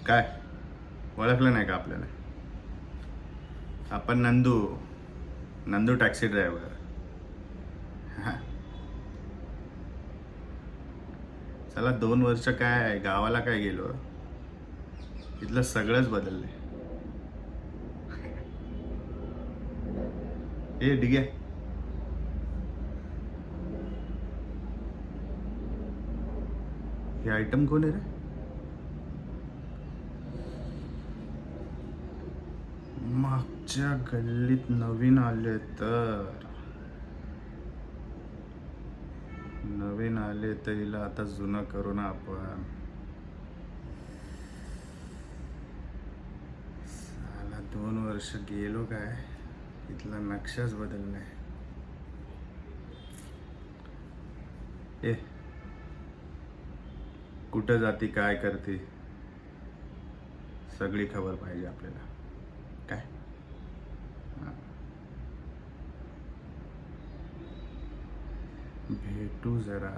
काय ओळखलं नाही का आपल्याला? आपण नंदू टॅक्सी ड्रायव्हर. हा. चला 2 वर्ष काय गावाला काय गेलो, इथलं सगळंच बदललंय. ए डिग्या, हे आयटम कोण आहे रे? मागच्या गल्लीत नवीन आले तर हिला आता जुनं करू ना आपण. साला 2 वर्ष गेलो काय, इथला नक्षाच बदललाय. ए कुठं जाती, काय करते, सगळी खबर पाहिजे आपल्याला. काय भेटू जरा.